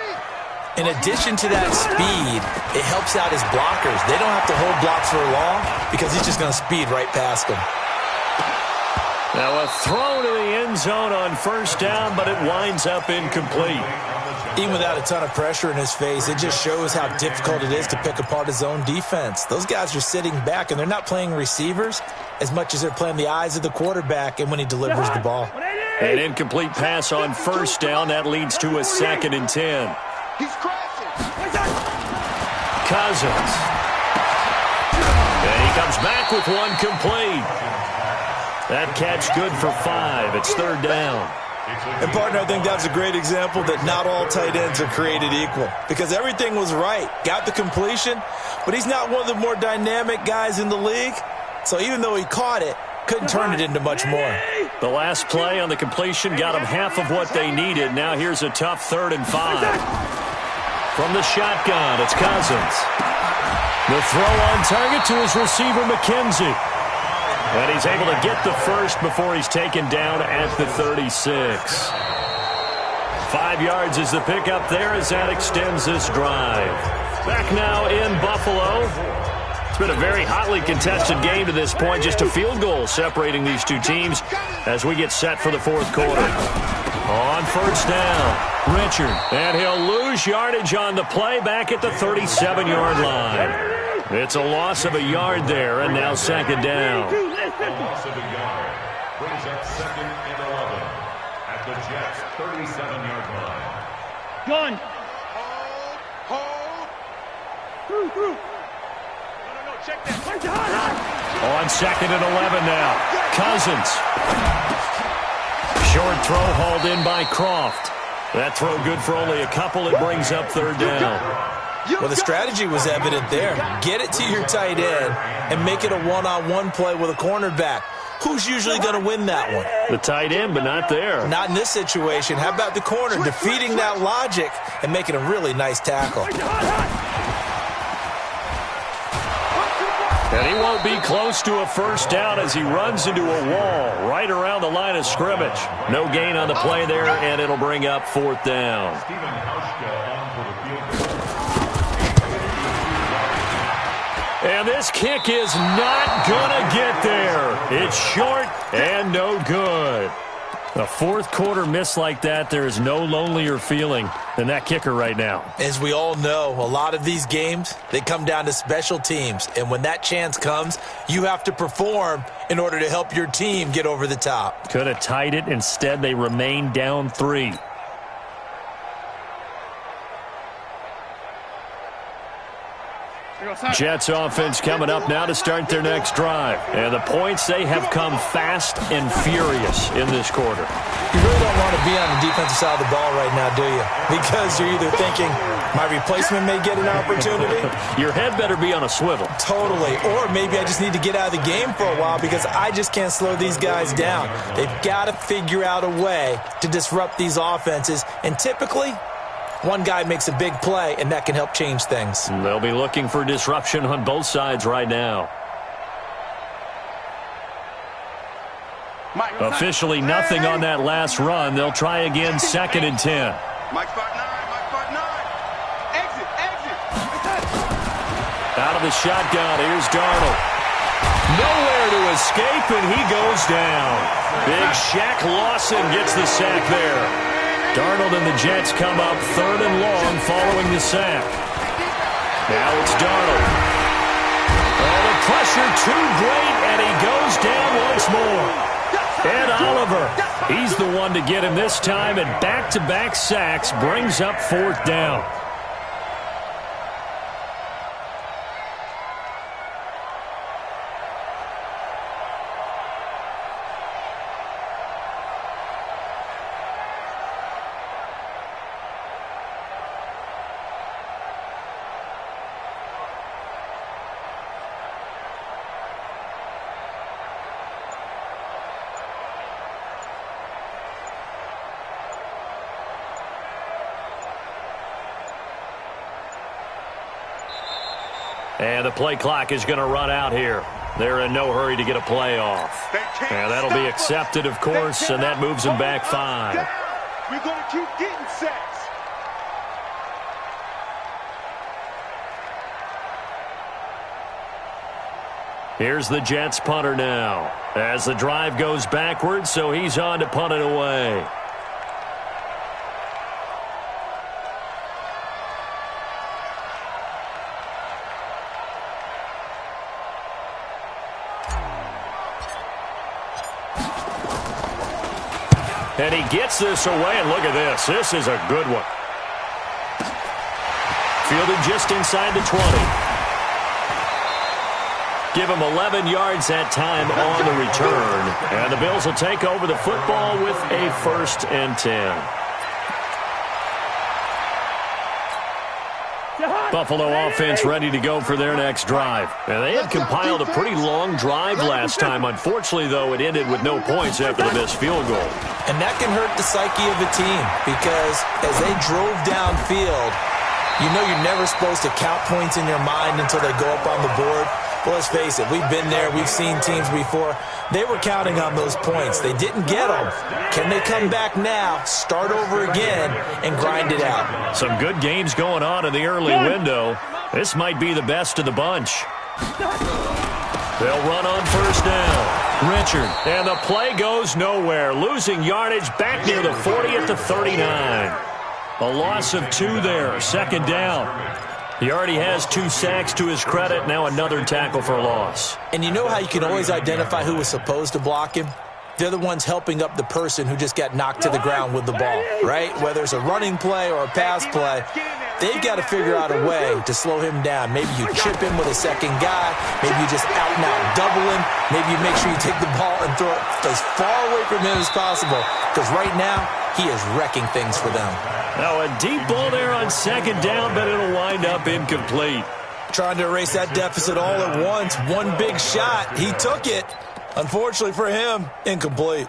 in addition to that speed, it helps out his blockers. They don't have to hold blocks for long because he's just going to speed right past them. Now a throw to the end zone on 1st down, but it winds up incomplete. Even without a ton of pressure in his face, it just shows how difficult it is to pick apart his own defense. Those guys are sitting back, and they're not playing receivers as much as they're playing the eyes of the quarterback and when he delivers the ball. An incomplete pass on 1st down. That leads to a 2nd and 10. He's crashing. Cousins. And he comes back with one complete. That catch good for 5. It's 3rd down. And, partner, I think that's a great example that not all tight ends are created equal because everything was right. Got the completion, but he's not one of the more dynamic guys in the league. So even though he caught it, couldn't turn it into much more. The last play on the completion got him half of what they needed. Now here's a tough 3rd and 5. From the shotgun, it's Cousins. The throw on target to his receiver, McKenzie. And he's able to get the first before he's taken down at the 36. 5 yards is the pickup there as that extends this drive. Back now in Buffalo. It's been a very hotly contested game to this point. Just a field goal separating these two teams as we get set for the fourth quarter. On first down, Richard. And he'll lose yardage on the play back at the 37-yard line. It's a loss of a yard there, and now second down. A loss of a yard brings up 2nd and 11 at the Jets' 37-yard line. Gun. Hold. Through. No, check that. On 2nd and 11 now, Cousins. Short throw hauled in by Croft. That throw good for only a couple. It brings up third down. Well, the strategy was evident there. Get it to your tight end and make it a one-on-one play with a cornerback. Who's usually going to win that one? The tight end, but not there. Not in this situation. How about the corner defeating that logic and making a really nice tackle? And he won't be close to a first down as he runs into a wall right around the line of scrimmage. No gain on the play there, and it'll bring up fourth down. And this kick is not going to get there. It's short and no good. A fourth quarter miss like that, there is no lonelier feeling than that kicker right now. As we all know, a lot of these games, they come down to special teams. And when that chance comes, you have to perform in order to help your team get over the top. Could have tied it. Instead, they remain down 3. Jets offense coming up now to start their next drive. And the points, they have come fast and furious in this quarter. You really don't want to be on the defensive side of the ball right now, do you? Because you're either thinking, my replacement may get an opportunity. Your head better be on a swivel. Totally. Or maybe I just need to get out of the game for a while because I just can't slow these guys down. They've got to figure out a way to disrupt these offenses. And typically, one guy makes a big play, and that can help change things. They'll be looking for disruption on both sides right now. Officially nothing on that last run. They'll try again, 2nd and 10. Mike spot 9. Exit. Out of the shotgun, here's Darnold. Nowhere to escape, and he goes down. Big Shaq Lawson gets the sack there. Darnold and the Jets come up 3rd and long following the sack. Now it's Darnold. Oh, the pressure too great, and he goes down once more. Ed Oliver, he's the one to get him this time, and back-to-back sacks brings up 4th down. And the play clock is going to run out here. They're in no hurry to get a play off. And that'll be accepted, of course, and that moves them back 5. We're going to keep getting sacks. Here's the Jets punter now. As the drive goes backwards, so he's on to punt it away. And he gets this away, and look at this. This is a good one. Fielded just inside the 20. Give him 11 yards that time on the return. And the Bills will take over the football with a 1st and 10. Buffalo offense ready to go for their next drive. And they had compiled a pretty long drive last time. Unfortunately, though, it ended with no points after the missed field goal. And that can hurt the psyche of a team because as they drove downfield, You know you're never supposed to count points in your mind until they go up on the board. Well, let's face it, we've been there. We've seen teams before. They were counting on those points. They didn't get them. Can they come back now, start over again, and grind it out? Some good games going on in the early window. This might be the best of the bunch. They'll run on first down. Richard, and the play goes nowhere. Losing yardage back near the 40 at the 39. A loss of 2 there, second down. He already has 2 sacks to his credit. Now another tackle for loss. And you know how you can always identify who was supposed to block him? They're the ones helping up the person who just got knocked to the ground with the ball, right? Whether it's a running play or a pass play, they've got to figure out a way to slow him down. Maybe you chip him with a second guy. Maybe you just out-and-out double him. Maybe you make sure you take the ball and throw it as far away from him as possible. Because right now, he is wrecking things for them. Now a deep ball there on second down, but it'll wind up incomplete. Trying to erase that deficit all at once. One big shot. He took it. Unfortunately for him, incomplete.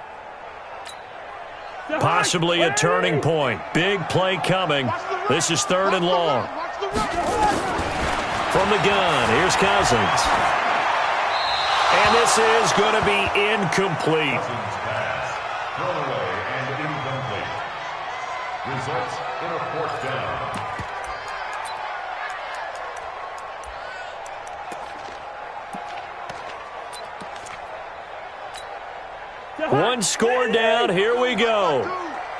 Possibly a turning point. Big play coming. This is 3rd and long. From the gun, here's Cousins. And this is going to be incomplete. Thrown away and incomplete. Results in a 4th down. One score down. Here we go.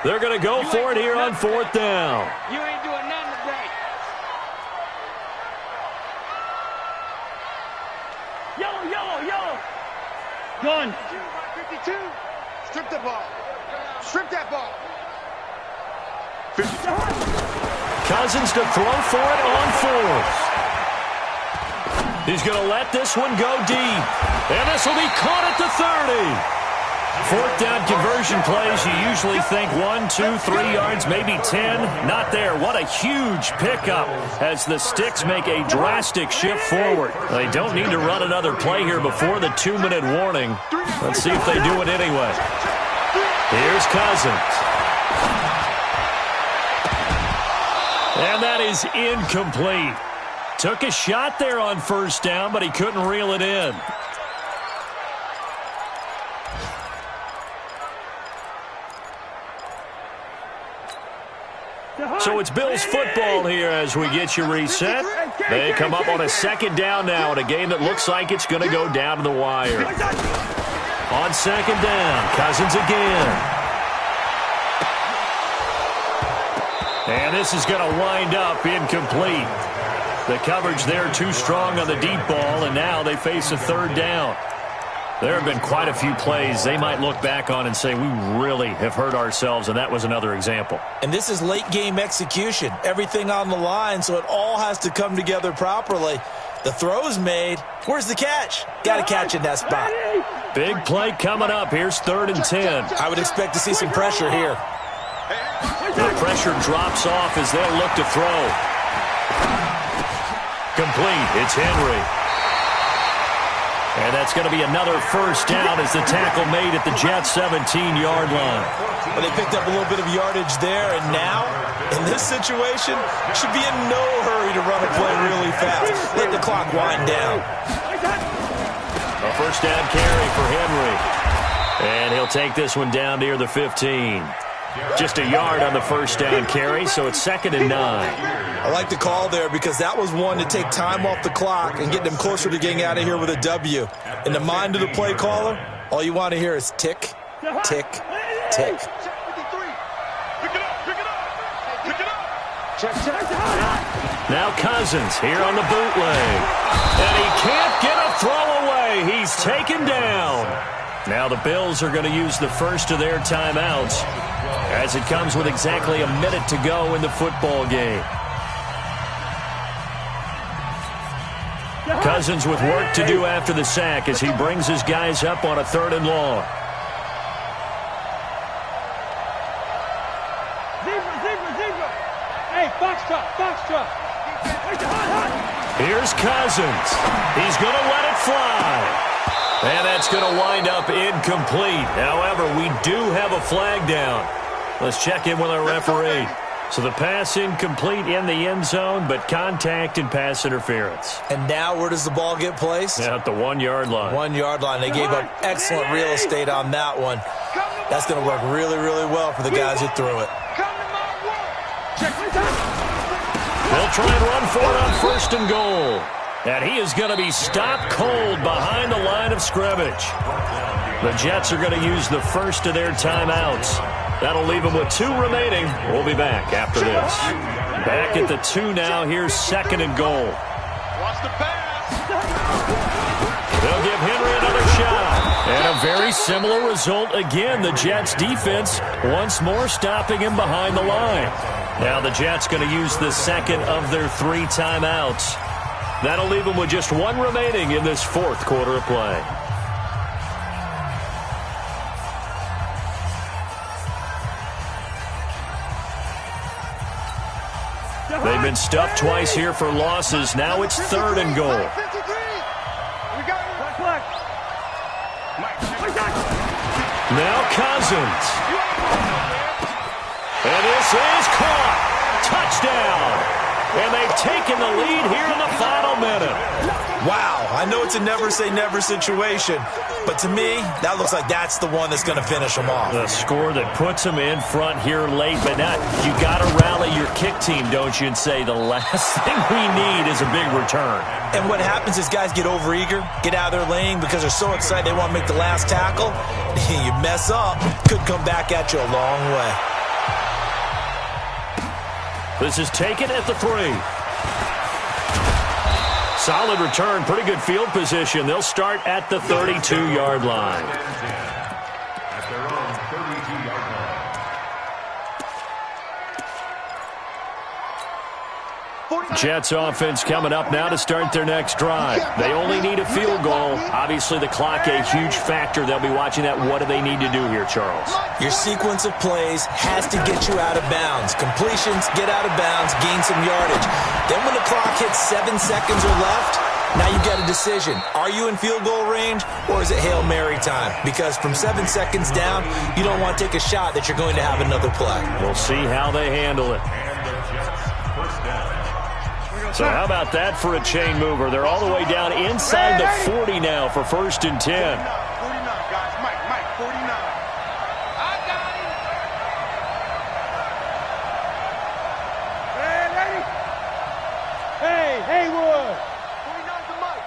They're going to go for it here on 4th down. You ain't doing nothing today. Yellow, yellow, yellow. Gun. 52. Strip the ball. Strip that ball. Cousins to throw for it on 4th. He's going to let this one go deep. And this will be caught at the 30. 4th down conversion plays, you usually think 1, 2, 3 yards, maybe 10. Not there. What a huge pickup as the Sticks make a drastic shift forward. They don't need to run another play here before the 2-minute warning. Let's see if they do it anyway. Here's Cousins. And that is incomplete. Took a shot there on first down, but he couldn't reel it in. So it's Bills football here as we get you reset. They come up on a second down now in a game that looks like it's going to go down to the wire. On second down, Cousins again. And this is going to wind up incomplete. The coverage there too strong on the deep ball, and now they face a 3rd down. There have been quite a few plays they might look back on and say, we really have hurt ourselves, and that was another example. And this is late-game execution. Everything on the line, so it all has to come together properly. The throw's made. Where's the catch? Got to catch in that spot. Big play coming up. Here's 3rd and 10. I would expect to see some pressure here. The pressure drops off as they'll look to throw. Complete. It's Henry. And that's going to be another first down as the tackle made at the Jets' 17-yard line. Well, they picked up a little bit of yardage there, and now, in this situation, should be in no hurry to run a play really fast. Let the clock wind down. A first down carry for Henry. And he'll take this one down near the 15. Just a yard on the first down carry, so it's 2nd and 9. I like the call there because that was one to take time off the clock and get them closer to getting out of here with a W. In the mind of the play caller, all you want to hear is tick, tick, tick. Now Cousins here on the bootleg. And he can't get a throw away. He's taken down. Now the Bills are going to use the first of their timeouts as it comes with exactly a minute to go in the football game. Cousins with work to do after the sack as he brings his guys up on a 3rd and long. Zebra. Hey, box truck. Here's Cousins. He's going to let it fly. And that's going to wind up incomplete. However, we do have a flag down. Let's check in with our referee. So the pass incomplete in the end zone, but contact and pass interference. And now where does the ball get placed? At the 1-yard line. 1-yard line. They gave up excellent real estate on that one. That's going to work really, really well for the guys who threw it. They'll try and run for it on 1st and goal. And he is going to be stopped cold behind the line of scrimmage. The Jets are going to use the first of their timeouts. That'll leave them with 2 remaining. We'll be back after this. Back at the 2 now. Here's 2nd and goal. Watch the pass. They'll give Henry another shot. And a very similar result again. The Jets defense once more stopping him behind the line. Now the Jets going to use the 2nd of their 3 timeouts. That'll leave them with just 1 remaining in this 4th quarter of play. They've been stuffed twice here for losses. Now it's 3rd and goal. Now Cousins. And this is caught. Touchdown. And they've taken the lead here in the final minute. Wow, I know it's a never-say-never situation, but to me, that looks like that's the one that's going to finish them off. The score that puts them in front here late, but now you got to rally your kick team, don't you, and say the last thing we need is a big return. And what happens is guys get overeager, get out of their lane because they're so excited they want to make the last tackle. You mess up, could come back at you a long way. This is taken at the 3. Solid return, pretty good field position. They'll start at the 32-yard line. At their own 32-yard line. Jets offense coming up now to start their next drive. They only need a field goal. Obviously, the clock a huge factor. They'll be watching that. What do they need to do here, Charles? Your sequence of plays has to get you out of bounds. Completions, get out of bounds, gain some yardage. Then when the clock hits 7 seconds or left, now you've got a decision. Are you in field goal range or is it Hail Mary time? Because from 7 seconds down, you don't want to take a shot that you're going to have another play. We'll see how they handle it. And the Jets first down. So how about that for a chain mover? They're all the way down inside the 40 now for 1st and 10. 49, guys. Mike, 49. I got him. Hey, ready? Hey, Haywood. 49's the Mike.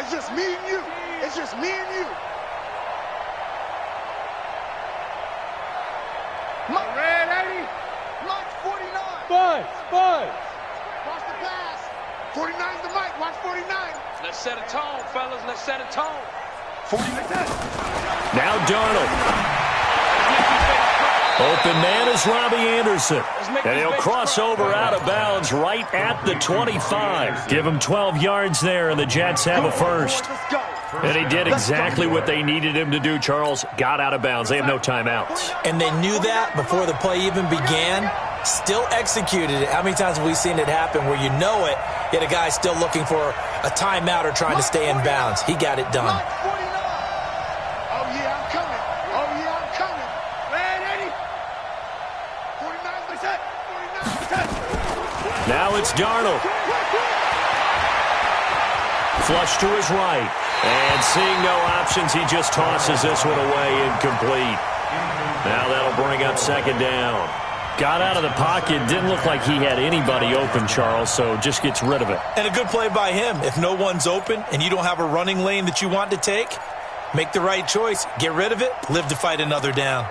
It's just me and you. It's just me and you. Mike, ready? Mike's 49. Buzz. Watch the pass. 49's the Mike. Watch 49. Let's set a tone, fellas. Let's set a tone. 49. Now Darnold. Open man is Robbie Anderson. And he'll cross over out of bounds right at the 25. Give him 12 yards there, and the Jets have a first. And he did exactly what they needed him to do, Charles. Got out of bounds. They have no timeouts. And they knew that before the play even began. Still executed it. How many times have we seen it happen where you know it, yet a guy's still looking for a timeout or trying to stay in bounds? He got it done. Oh, yeah, I'm coming. Ready? 49's the 49. Now it's Darnold. Flush to his right. And seeing no options, he just tosses this one away incomplete. Now that'll bring up 2nd down. Got out of the pocket. Didn't look like he had anybody open, Charles, so just gets rid of it. And a good play by him. If no one's open and you don't have a running lane that you want to take, make the right choice. Get rid of it. Live to fight another down.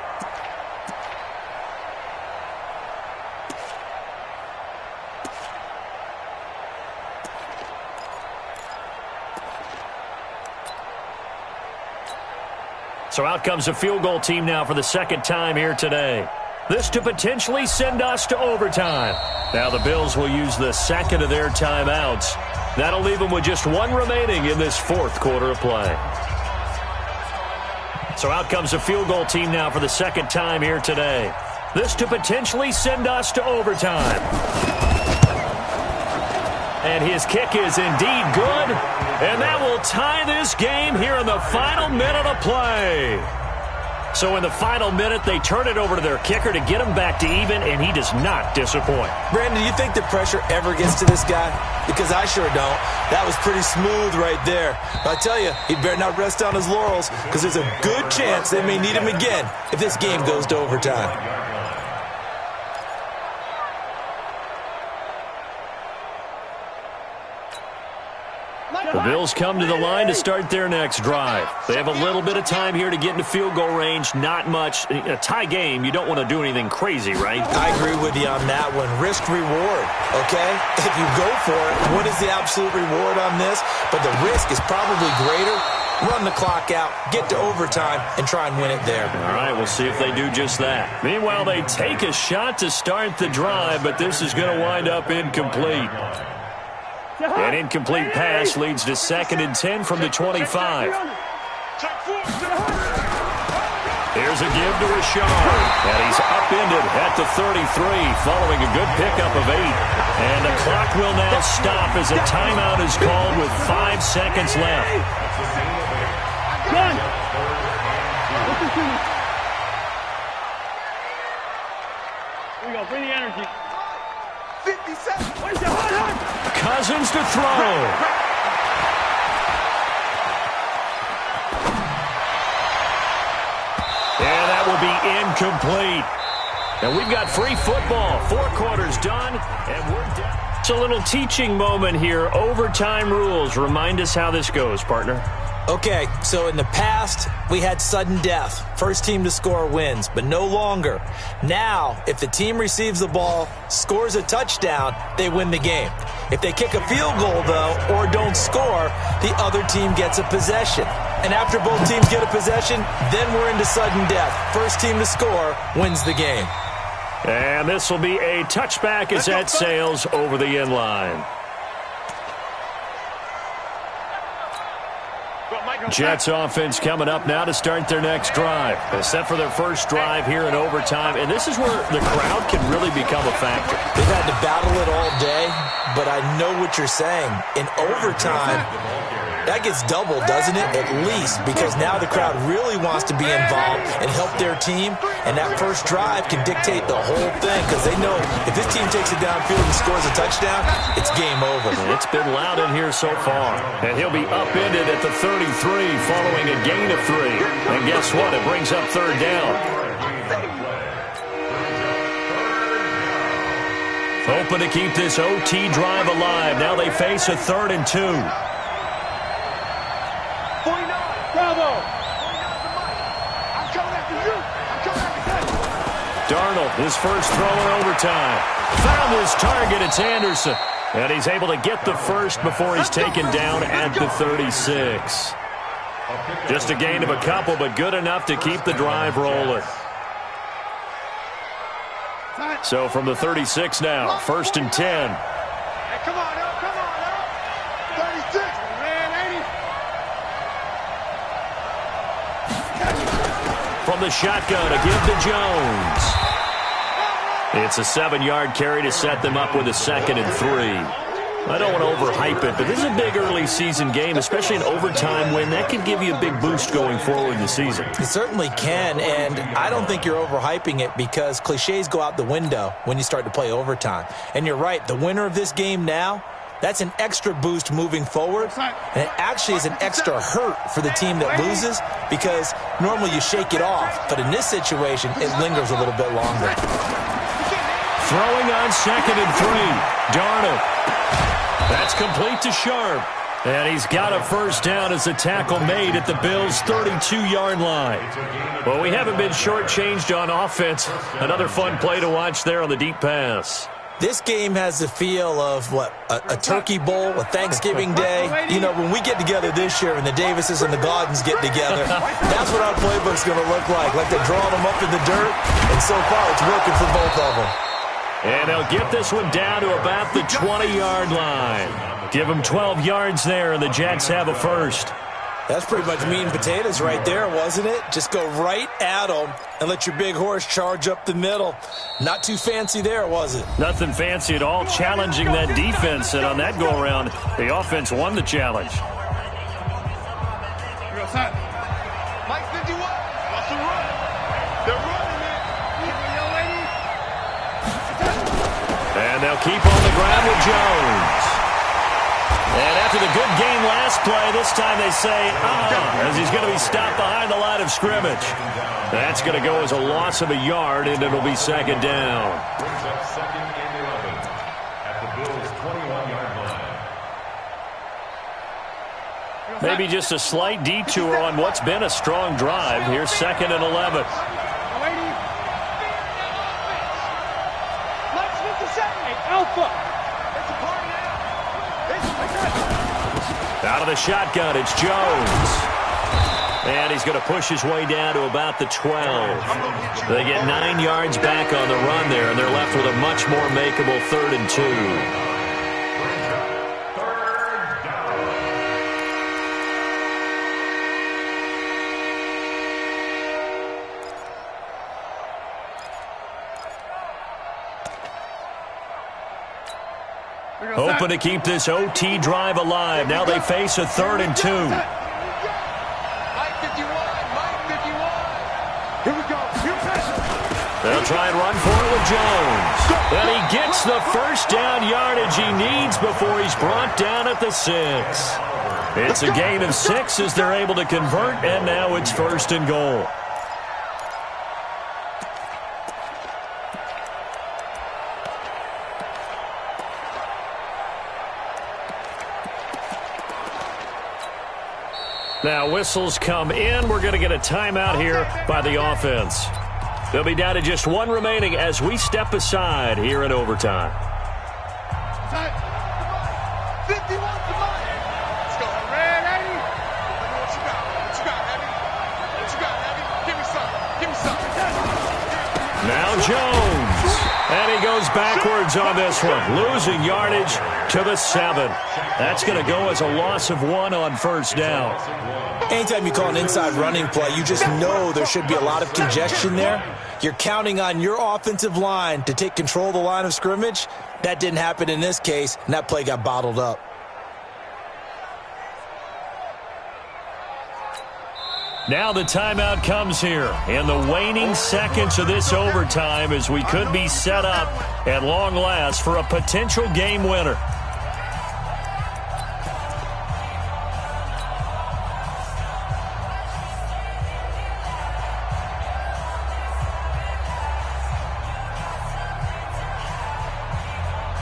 So out comes a field goal team now for the 2nd time here today. This to potentially send us to overtime. Now the Bills will use the 2nd of their timeouts. That'll leave them with just 1 remaining in this 4th quarter of play. So out comes a field goal team now for the 2nd time here today. This to potentially send us to overtime. And his kick is indeed good. And that will tie this game here in the final minute of play. So in the final minute, they turn it over to their kicker to get him back to even, and he does not disappoint. Brandon, do you think the pressure ever gets to this guy? Because I sure don't. That was pretty smooth right there. But I tell you, he better not rest on his laurels, because there's a good chance they may need him again if this game goes to overtime. The Bills come to the line to start their next drive. They have a little bit of time here to get into field goal range. Not much. A tie game, you don't want to do anything crazy, right? I agree with you on that one. Risk reward, okay? If you go for it, what is the absolute reward on this? But the risk is probably greater. Run the clock out, get to overtime, and try and win it there. All right, we'll see if they do just that. Meanwhile, they take a shot to start the drive, but this is going to wind up incomplete. An incomplete pass leads to 2nd and 10 from the 25. Here's a give to Rashard, and he's upended at the 33 following a good pickup of 8. And the clock will now stop as a timeout is called with 5 seconds left. Listen to me. Here we go. Bring the energy. 57. Cousins to throw. And that will be incomplete. And we've got free football. 4 quarters done, and we're done. It's a little teaching moment here. Overtime rules. Remind us how this goes, partner. Okay, so in the past, we had sudden death. First team to score wins, but no longer. Now, if the team receives the ball, scores a touchdown, they win the game. If they kick a field goal, though, or don't score, the other team gets a possession. And after both teams get a possession, then we're into sudden death. First team to score wins the game. And this will be a touchback as that sails over the end line. Jets offense coming up now to start their next drive. They're set for their first drive here in overtime, and this is where the crowd can really become a factor. They've had to battle it all day, but I know what you're saying. In overtime, that gets doubled, doesn't it? At least, because now the crowd really wants to be involved and help their team, and that first drive can dictate the whole thing, because they know if this team takes it downfield and scores a touchdown, it's game over. It's been loud in here so far, and he'll be upended at the 33 following a gain of 3. And guess what? It brings up 3rd down. Hoping to keep this OT drive alive. Now they face a 3rd and 2. Bravo. I'm coming after you. I'm coming after you. Darnold, his first throw in overtime. Found his target. It's Anderson. And he's able to get the first before he's taken down at the 36. Just a gain of a couple, but good enough to keep the drive rolling. So from the 36 now, 1st and 10. Hey, come on, up, come on, up. 36. Man, 80. From the shotgun, a give to Jones. It's a 7-yard carry to set them up with a 2nd and 3. I don't want to overhype it, but this is a big early season game, especially an overtime win. That could give you a big boost going forward in the season. It certainly can, and I don't think you're overhyping it because cliches go out the window when you start to play overtime. And you're right, the winner of this game now, that's an extra boost moving forward, and it actually is an extra hurt for the team that loses because normally you shake it off, but in this situation, it lingers a little bit longer. Throwing on 2nd and 3. Darnold. That's complete to Sharp. And he's got a first down as the tackle made at the Bills' 32-yard line. Well, we haven't been shortchanged on offense. Another fun play to watch there on the deep pass. This game has the feel of, a Turkey Bowl, a Thanksgiving Day. You know, when we get together this year and the Davises and the Gaudens get together, that's what our playbook's going to look like they're drawing them up in the dirt. And so far, it's working for both of them. And they'll get this one down to about the 20-yard line. Give them 12 yards there, and the Jets have a first. That's pretty much meat and potatoes right there, wasn't it? Just go right at them and let your big horse charge up the middle. Not too fancy there, was it? Nothing fancy at all, challenging that defense. And on that go-around, the offense won the challenge. Mike 51. What's the run? They're running it. And they'll keep on the ground with Jones. And after the good game last play, this time they say, as he's going to be stopped behind the line of scrimmage. That's going to go as a loss of a yard, and it'll be second down. Brings up second and 11 at the Bills' 21-yard line. Maybe just a slight detour on what's been a strong drive. Here's second and 11. Out of the shotgun, it's Jones. And he's going to push his way down to about the 12. They get 9 yards back on the run there, and they're left with a much more makeable 3rd and 2. Hoping to keep this OT drive alive. Now they face a 3rd and 2. Mike 51. Mike 51. Here we go. They'll try and run for it with Jones. And he gets the first down yardage he needs before he's brought down at the 6. It's a gain of 6 as they're able to convert, and now it's 1st and goal. Now whistles come in. We're going to get a timeout here by the offense. They'll be down to just 1 remaining as we step aside here in overtime. 51 to Mike. Let's go. Red, Eddie. What you got? What you got, Eddie? What you got, Eddie? Give me some. Give me some. Now Jones. And he goes backwards on this one, losing yardage to the 7. That's going to go as a loss of 1 on 1st down. Anytime you call an inside running play, you just know there should be a lot of congestion there. You're counting on your offensive line to take control of the line of scrimmage. That didn't happen in this case, and that play got bottled up. Now the timeout comes here in the waning seconds of this overtime as we could be set up at long last for a potential game winner.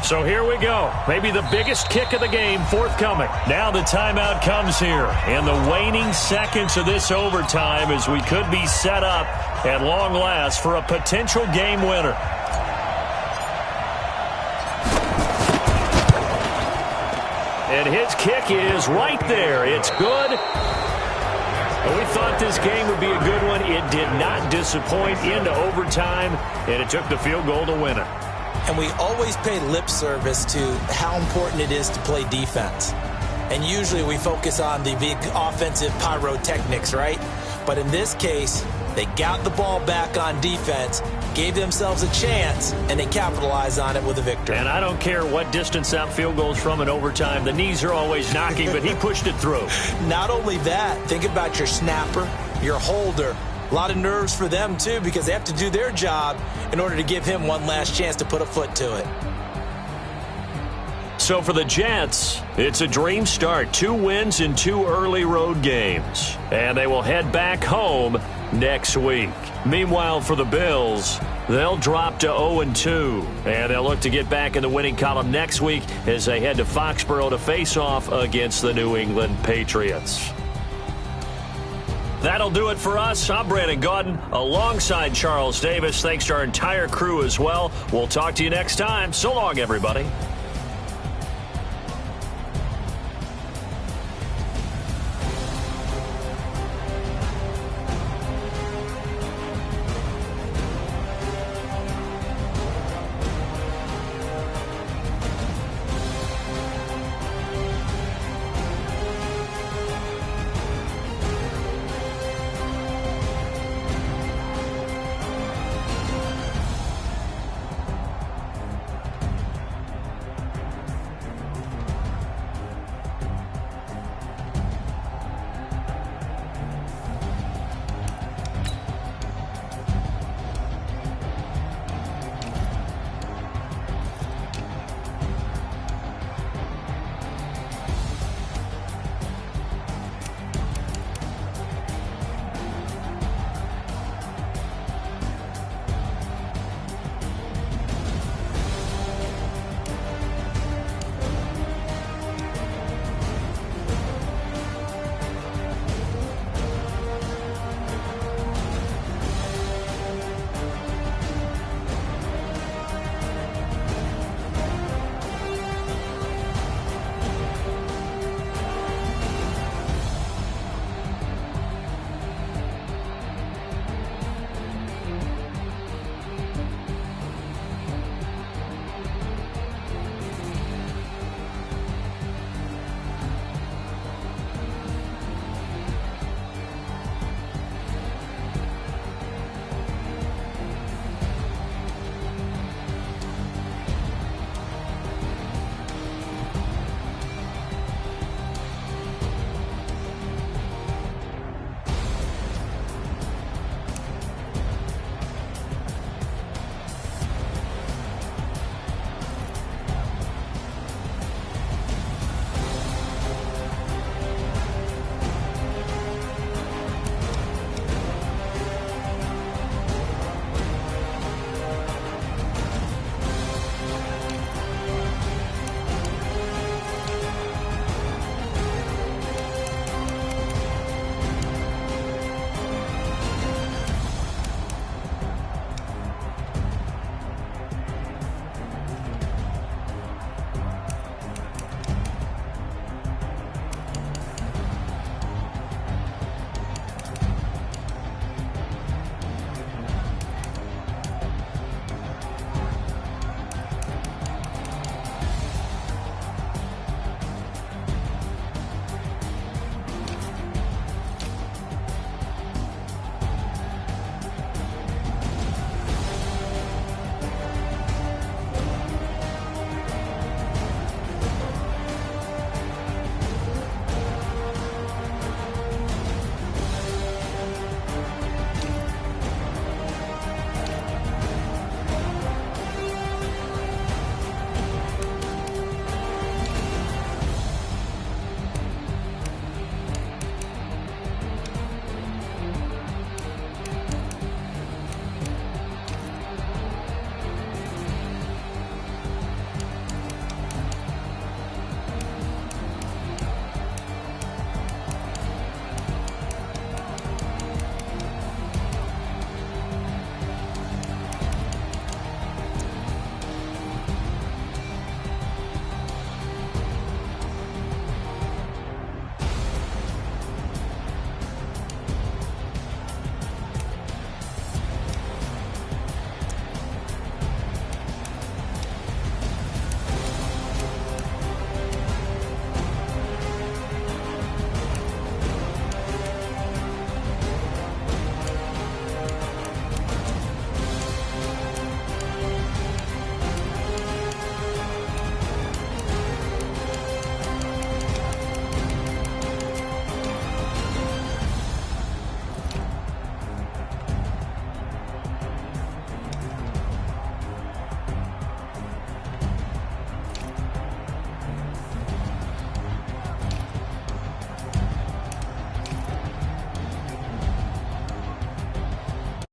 So here we go. Maybe the biggest kick of the game forthcoming. Now the timeout comes here in the waning seconds of this overtime as we could be set up at long last for a potential game winner. And his kick is right there. It's good. And we thought this game would be a good one. It did not disappoint into overtime, and it took the field goal to win it. And we always pay lip service to how important it is to play defense. And usually we focus on the big offensive pyrotechnics, right? But in this case, they got the ball back on defense, gave themselves a chance, and they capitalized on it with a victory. And I don't care what distance that field goes from in overtime. The knees are always knocking, but he pushed it through. Not only that, think about your snapper, your holder. A lot of nerves for them, too, because they have to do their job in order to give him one last chance to put a foot to it. So for the Jets, it's a dream start. 2 wins in 2 early road games. And they will head back home next week. Meanwhile, for the Bills, they'll drop to 0-2. And they'll look to get back in the winning column next week as they head to Foxborough to face off against the New England Patriots. That'll do it for us. I'm Brandon Gaudin alongside Charles Davis. Thanks to our entire crew as well. We'll talk to you next time. So long, everybody.